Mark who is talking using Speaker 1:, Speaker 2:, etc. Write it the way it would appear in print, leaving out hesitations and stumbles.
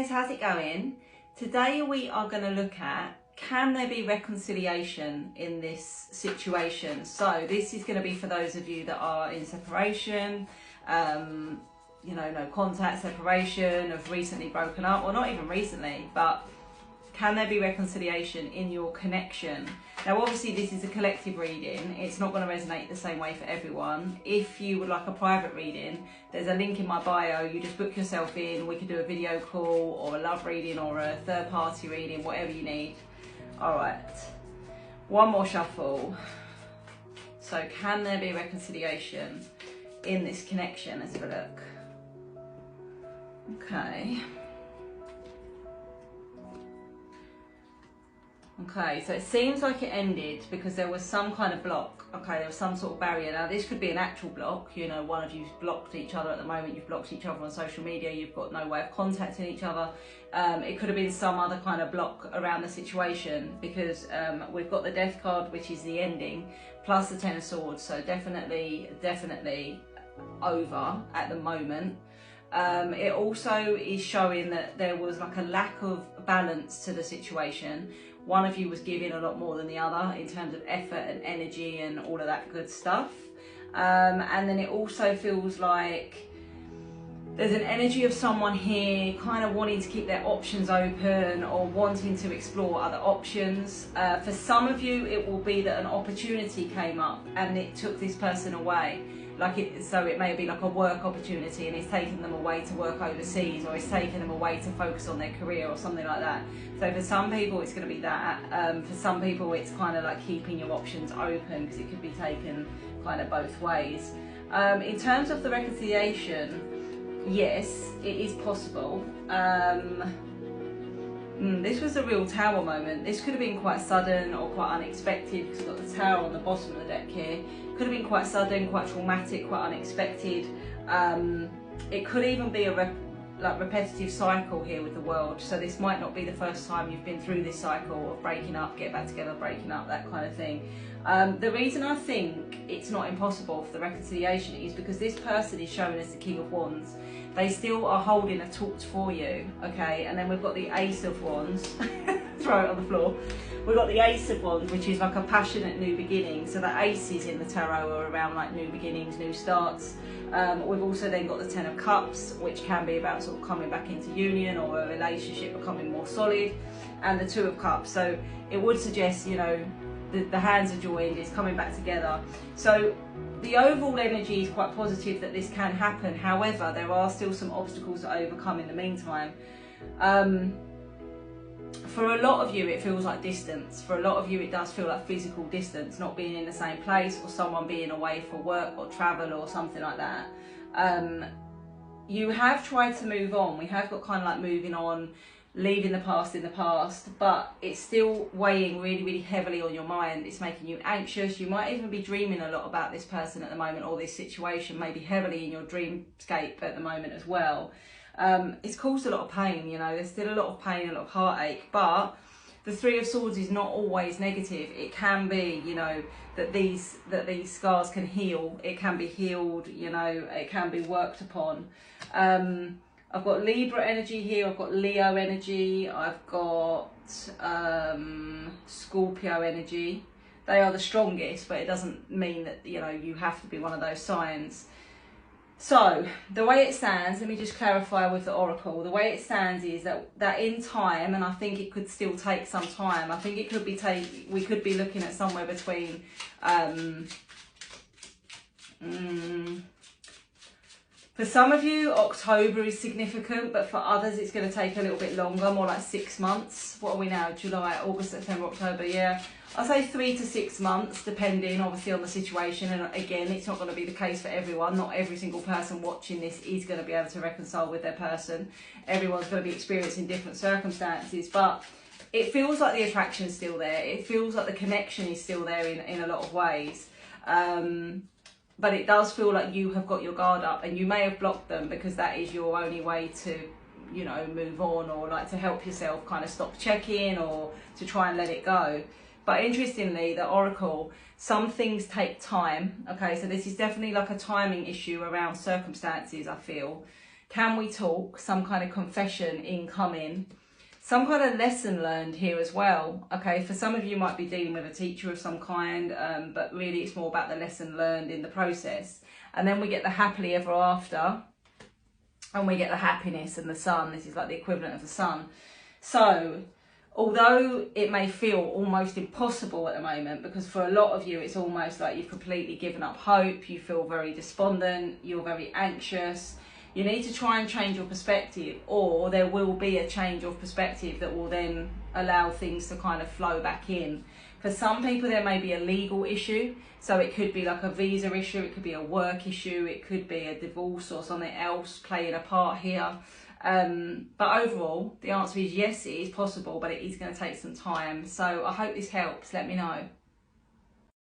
Speaker 1: guys, how's it going? Today we are going to look at, can there be reconciliation in this situation? So this is going to be for those of you that are in separation, you know, no contact, separation, have recently broken up, or not even recently, but can there be reconciliation in your connection? Now obviously this is a collective reading, it's not going to resonate the same way for everyone. If you would like a private reading, there's a link in my bio, you just book yourself in, we could do a video call or a love reading or a third party reading, whatever you need. Alright, one more shuffle. So can there be reconciliation in this connection? Let's have a look. Okay. Okay, so it seems like it ended because there was some kind of block. Okay, there was some sort of barrier. Now this could be an actual block, you know, one of you's blocked each other at the moment, you've blocked each other on social media, you've got no way of contacting each other. It could have been some other kind of block around the situation because we've got the Death card, which is the ending, plus the Ten of Swords, so definitely over at the moment. It also is showing that there was like a lack of balance to the situation. One of you was giving a lot more than the other in terms of effort and energy and all of that good stuff. And then it also feels like there's an energy of someone here kind of wanting to keep their options open or wanting to explore other options. For some of you, it will be that an opportunity came up and it took this person away. So it may be like a work opportunity and it's taking them away to work overseas, or it's taking them away to focus on their career or something like that. So for some people it's going to be that. For some people it's kind of like keeping your options open because it could be taken kind of both ways. In terms of the reconciliation, yes, it is possible. This was a real Tower moment. This could have been quite sudden or quite unexpected because we've got the Tower on the bottom of the deck here. Could have been quite sudden, quite traumatic, quite unexpected. It could even be a repetitive cycle here with the World. So this might not be the first time you've been through this cycle of breaking up, get back together, breaking up, that kind of thing. The reason I think it's not impossible for the reconciliation is because this person is showing us the King of Wands. They still are holding a torch for you, okay? And then we've got the Ace of Wands. Throw it on the floor. We've got the Ace of Wands, which is like a passionate new beginning. So the aces in the tarot are around like new beginnings, new starts. We've also then got the Ten of Cups, which can be about sort of coming back into union or a relationship becoming more solid. And the Two of Cups. So it would suggest, you know, the hands are joined, it's coming back together. So the overall energy is quite positive that this can happen. However, there are still some obstacles to overcome in the meantime. For a lot of you, it feels like distance. For a lot of you, it does feel like physical distance, not being in the same place or someone being away for work or travel or something like that. You have tried to move on. We have got kind of like moving on, leaving the past in the past, but it's still weighing really heavily on your mind. It's making you anxious. You might even be dreaming a lot about this person at the moment, or this situation, maybe heavily in your dreamscape at the moment as well. It's caused a lot of pain, you know, there's still a lot of pain, a lot of heartache, but the Three of Swords is not always negative. It can be, you know, that these scars can heal. It can be healed, you know, it can be worked upon. I've got Libra energy here, I've got Leo energy, I've got Scorpio energy. They are the strongest, but it doesn't mean that, you know, you have to be one of those signs. So the way it stands, let me just clarify with the Oracle, the way it stands is that in time, and I think it could still take some time, I think it could be we could be looking at somewhere between for some of you, October is significant, but for others, it's going to take a little bit longer, more like 6 months. What are we now? July, August, September, October, yeah. I'll say 3 to 6 months, depending obviously on the situation. And again, it's not going to be the case for everyone. Not every single person watching this is going to be able to reconcile with their person. Everyone's going to be experiencing different circumstances, but it feels like the attraction is still there. It feels like the connection is still there in a lot of ways. But it does feel like you have got your guard up, and you may have blocked them because that is your only way to, you know, move on, or like to help yourself kind of stop checking or to try and let it go. But interestingly, the Oracle, some things take time. Okay, so this is definitely like a timing issue around circumstances, I feel. Can we talk? Some kind of confession incoming. Some kind of lesson learned here as well. Okay, for some of you might be dealing with a teacher of some kind, but really it's more about the lesson learned in the process. And then we get the happily ever after, and we get the happiness and the sun. This is like the equivalent of the sun. So although it may feel almost impossible at the moment, because for a lot of you it's almost like you've completely given up hope, you feel very despondent, you're very anxious, you need to try and change your perspective, or there will be a change of perspective that will then allow things to kind of flow back in. For some people there may be a legal issue, so it could be like a visa issue, it could be a work issue, it could be a divorce or something else playing a part here. But overall, the answer is yes, it is possible, but it is going to take some time. So I hope this helps. Let me know.